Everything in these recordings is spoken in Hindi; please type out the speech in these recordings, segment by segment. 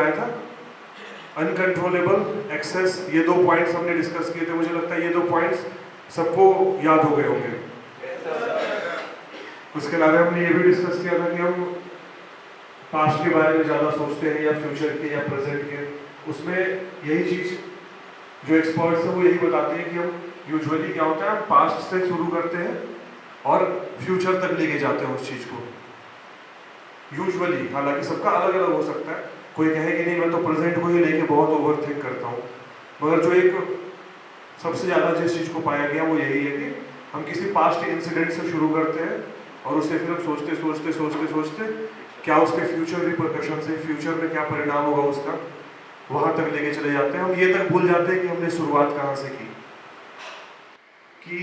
आया था, अनकंट्रोलेबल एक्सेस। ये 2 पॉइंट्स हमने डिस्कस किए थे, मुझे लगता है ये 2 पॉइंट्स सबको याद हो गए होंगे। उसके अलावा हमने ये भी डिस्कस किया था कि हम पास्ट के बारे में ज़्यादा सोचते हैं या फ्यूचर के या प्रेजेंट के। उसमें यही चीज़ जो एक्सपर्ट्स हैं वो यही बताते हैं कि हम यूजुअली क्या होता है, हम पास्ट से शुरू करते हैं और फ्यूचर तक लेके जाते हैं उस चीज़ को यूजुअली। हालांकि सबका अलग अलग हो सकता है, कोई कहे कि नहीं मैं तो प्रेजेंट को ही लेके बहुत ओवर थिंक करता हूँ, मगर जो एक सबसे ज़्यादा जिस चीज़ को पाया गया वो यही है कि हम किसी पास्ट इंसिडेंट से शुरू करते हैं और उसे फिर हम सोचते सोचते सोचते सोचते क्या उसके फ्यूचर रिपरकशन से, फ्यूचर में क्या परिणाम होगा उसका, वहाँ तक लेके चले जाते हैं। हम ये तक भूल जाते हैं कि हमने शुरुआत कहाँ से की, कि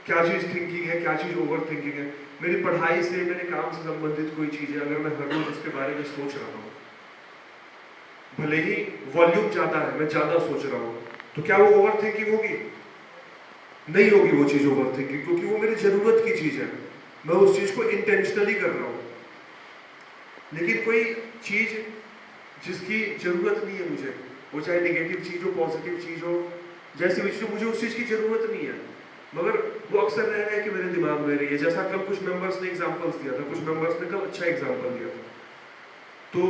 क्या चीज़ थिंकिंग है, क्या चीज़ ओवर थिंकिंग है। मेरी पढ़ाई से, मेरे काम से संबंधित कोई चीज़ है, अगर मैं हर रोज उसके बारे में सोच रहा हूँ, भले ही वॉल्यूम ज़्यादा है, मैं ज़्यादा सोच रहा हूँ, तो क्या वो ओवर थिंकिंग होगी? नहीं होगी वो चीज़ ओवर थिंकिंग, क्योंकि वो मेरी ज़रूरत की चीज़ है, मैं उस चीज़ को इंटेंशनली कर रहा हूँ। लेकिन कोई चीज़ जिसकी ज़रूरत नहीं है मुझे, वो चाहे नेगेटिव चीज़ हो, पॉजिटिव चीज़ हो, जैसी भी चीज़ हो, मुझे उस चीज़ की ज़रूरत नहीं है, मगर वो अक्सर रह रहा है कि मेरे दिमाग में रही है। जैसा कल कुछ मेंबर्स ने एग्जांपल्स दिया था, कुछ मेंबर्स ने कल अच्छा एग्जांपल दिया था, तो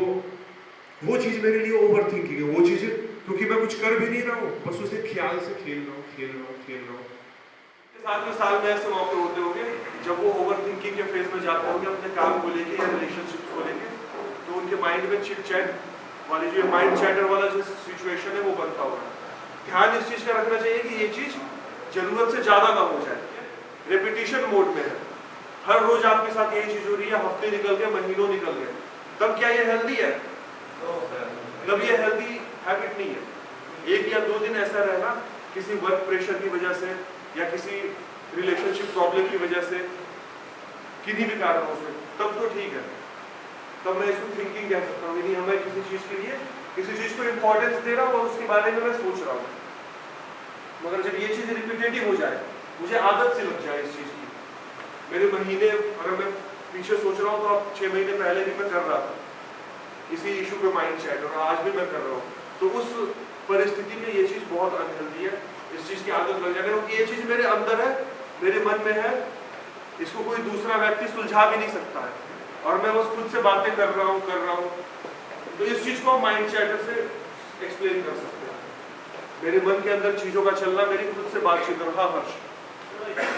वो चीज़ मेरे लिए ओवर थिंकिंग है। वो चीज़ क्योंकि मैं कुछ कर भी नहीं रहा हूँ, बस उसे ख्याल से खेल रहा हूँ। साथ में साल में ऐसे मौके होते होंगे जब वो ओवर थिंकिंग के फेज में जाते होंगे अपने काम को लेके या रिलेशनशिप को लेके, तो उनके माइंड में चिट चैट वाली जो माइंड चैटर वाला जो सिचुएशन है वो बनता होगा। ध्यान इस चीज़ का रखना चाहिए कि ये चीज़ जरूरत से ज़्यादा ना हो जाए, रेपिटेशन मोड में है, हर रोज आपके साथ यही चीज़ हो रही है, हफ्ते निकल गए, महीनों निकल गए, तब क्या ये हेल्दी है? तब ये हेल्दी हैबिट नहीं है। 1 या 2 दिन ऐसा रहना किसी वर्क प्रेशर की वजह से या किसी रिलेशनशिप प्रॉब्लम की वजह से, किन्हीं भी कारणों से, तब तो ठीक है, तब मैं इसको थिंकिंग कह सकता हूँ। यानी हमें किसी चीज़ के लिए, किसी चीज़ को इम्पोर्टेंस दे रहा हूँ और उसके बारे में मैं सोच रहा हूँ, मगर जब ये चीज़ रिपीटेटिव हो जाए, मुझे आदत से लग जाए इस चीज़ की, मेरे महीने अगर मैं पीछे सोच रहा हूँ तो अब 6 महीने पहले भी मैं कर रहा था इसी इशू पे माइंड चैट, और आज भी मैं कर रहा हूँ, तो उस परिस्थिति में ये चीज़ बहुत अनहेल्दी है। इस चीज़ की आदत लग जाए, क्योंकि ये चीज़ मेरे अंदर है, मेरे मन में है, इसको कोई दूसरा व्यक्ति सुलझा भी नहीं सकता है, और मैं बस खुद से बातें कर रहा हूँ, तो इस चीज़ को माइंड चैटर से एक्सप्लेन कर सकते हैं। मेरे मन के अंदर चीज़ों का चलना, मेरी खुद से बातचीत। हाँ हर्ष,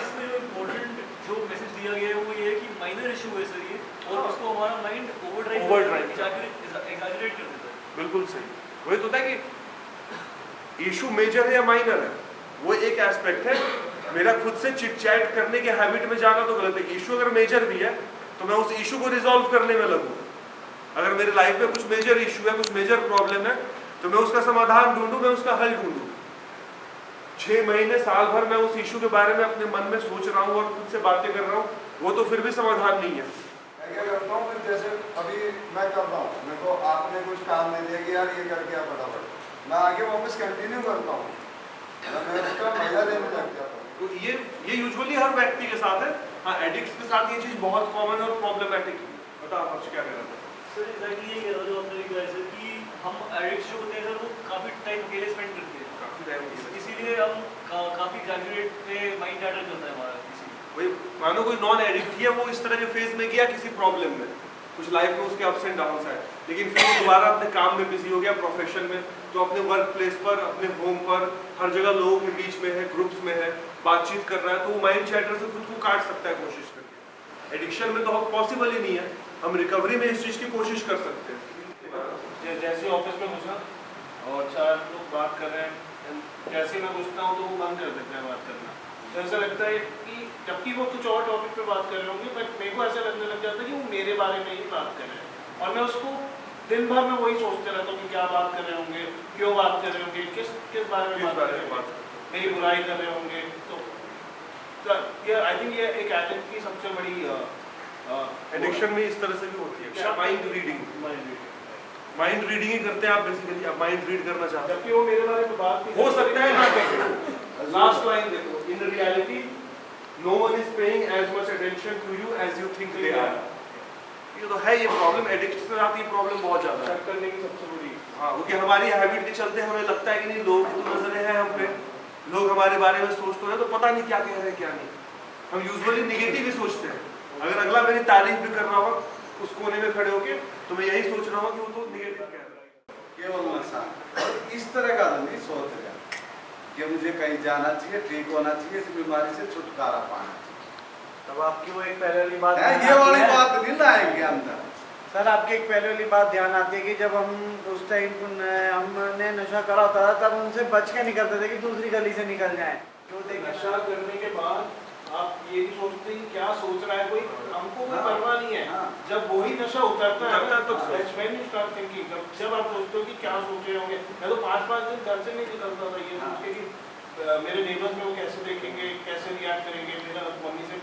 इसमें जो इम्पोर्टेंट जो मैसेज दिया गया है वो ये है कि माइनर इशू है सर ये, और उसको हमारा माइंड ओवरड्राइव एग्जैजरेट कर देता है। बिल्कुल सही, वही तो होता है कि इशू मेजर है या माइनर है, वो एक एस्पेक्ट है। मेरा खुद से चिट चैट करने के हैबिट में जाना तो गलत है। इशू अगर मेजर भी है तो मैं उस इशू को रिजॉल्व करने में लगूं। अगर मेरे लाइफ में कुछ मेजर इशू है, कुछ मेजर प्रॉब्लम है, तो मैं उसका समाधान ढूंढूं, मैं उसका हल ढूंढूं। 6 महीने, साल भर मैं उस इशू के बारे में अपने मन में सोच रहा हूँ और खुद से बातें कर रहा हूँ, वो तो फिर भी समाधान नहीं है। मैं क्या करता हूँ, जैसे अभी मैं कर रहा हूँ, मेरे को आपने कुछ काम दे दिया कि यार ये करके आप फटाफट, मैं आगे वापस कंटिन्यू करता हूँ, मैं उसका मजा लेने लग जाता हूँ। तो ये यूजुअली हर व्यक्ति के साथ है। हाँ, एडिक्ट्स के साथ ये चीज़ बहुत कॉमन और प्रॉब्लमेटिक है। बताओ हर्ष क्या कह रहा था? सर एग्जैक्टली ये कह रहा जो आपने कहा सर कि हम एडिक्ट्स जो होते हैं सर वो काफ़ी टाइम अकेले स्पेंड करते हैं, काफ़ी टाइम, इसीलिए हम काफ़ी एग्जैजरेट पे माइंड चैटर चलता है हमारा। वही मानो कोई नॉन एडिक्ट ही है, वो इस तरह के फेज में गया किसी प्रॉब्लम में, कुछ लाइफ में उसके अप्स एंड डाउन्स आए, लेकिन फिर वो दोबारा अपने काम में बिजी हो गया, प्रोफेशन में, तो अपने वर्क प्लेस पर, अपने होम पर, हर जगह लोगों के बीच में है, ग्रुप्स में है, बातचीत कर रहा है, तो वो माइंड चैटर से खुद को काट सकता है कोशिश करके। एडिक्शन में तो पॉसिबल ही नहीं है, हम रिकवरी में इस चीज़ की कोशिश कर सकते हैं। जैसे ऑफिस में घुसा और 4 लोग बात कर रहे हैं, जैसे मैं घुसता हूँ तो वो बंद कर देते हैं बात करना, तो ऐसा लगता है कि जबकि वो कुछ और टॉपिक पे बात कर रहे होंगे, बट मेरे को ऐसा लगने लग जाता है कि वो मेरे बारे में ही बात कर रहे हैं, और मैं उसको दिन भर में वही सोचते रहता हूँ कि क्या बात कर रहे होंगे, क्यों बात कर रहे होंगे, किस बारे में बात कर रहे होंगे, मेरी बुराई कर रहे होंगे। तो ये आई थिंक ये एक एडिक्ट की सबसे बड़ी एडिक्शन में इस तरह से भी होती है माइंड रीडिंग ही करते हैं आप बेसिकली, आप माइंड रीड करना चाहते हैं, जबकि वो मेरे बारे में बात नहीं हो सकता है ना करें। लास्ट लाइन देखो, in reality no one is paying as much attention to you as you think they are. ये तो है, ये प्रॉब्लम एडिक्शन के साथ ये प्रॉब्लम बहुत ज़्यादा है। चेक करने की सबसे बड़ी हाँ, क्योंकि हमारी हैबिट के चलते हमें लगता है कि नहीं, लोगों की तो नजरें हैं हम पे, लोग हमारे बारे में सोचते हैं तो पता नहीं क्या कह रहे हैं क्या नहीं। हम यूजुअली निगेटिव ही सोचते हैं। अगर अगला मेरी तारीफ भी कर रहा हो उस कोने में खड़े होके, तो मैं यही सोच रहा हूँ कि वो तो निगेटिव कह रहा है। केवल नशा, और इस तरह का नहीं सोच रहा कि मुझे कहीं जाना चाहिए, ठीक होना चाहिए, इस बीमारी से छुटकारा पाना चाहिए। तब आपकी वो एक पहले वाली बात है, ध्यान ये आती वाली है। बात नहीं लाएंगे अंदर। सर आपकी एक पहले वाली बात ध्यान आती है कि जब हम उस टाइम हमने नशा करा होता था तब उनसे बच के निकलते थे कि दूसरी गली से निकल जाएं। जो देखें नशा करने के बाद आप ये नहीं सोचते कि क्या सोच रहा है कोई, हमको कोई हाँ। परवाह नहीं है। हाँ। जब वही नशा उतरता है उतरता है तो that's when you start thinking, जब आप सोचते हो कि क्या सोच रहे होंगे। मैं तो 5-5 दिन घर से नहीं निकलता था ये सोच के कि मेरे नेबर्स में वो कैसे देखेंगे, कैसे रिएक्ट करेंगे, मेरा मम्मी से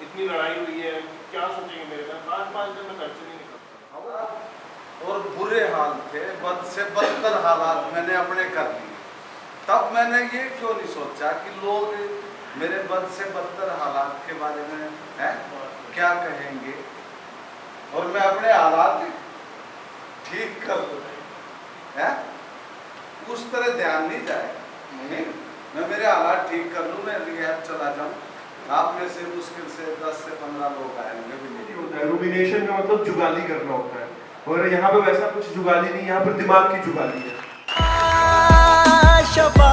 इतनी लड़ाई हुई है, क्या सोचेंगे मेरे में। 5-5 दिन मैं घर से नहीं निकलता। और बुरे हाल थे, बद से बदतर हालात मैंने अपने कर लिए। तब मैंने ये क्यों नहीं सोचा कि लोग मेरे बद से बदतर हालात के बारे में है क्या कहेंगे, और मैं अपने हालात ठीक कर दूं, है उस तरह ध्यान नहीं जाए। नहीं, मैं मेरे हालात ठीक कर लूँ, मैं रिहैब चला जाऊँ। आप में से मुश्किल से 10 से 15 लोग आएंगे भी नहीं। होता है रूमिनेशन का मतलब जुगाली करना होता है, और यहाँ पे वैसा कुछ जुगाली नहीं, यहाँ पर दिमाग की जुगाली है। शफा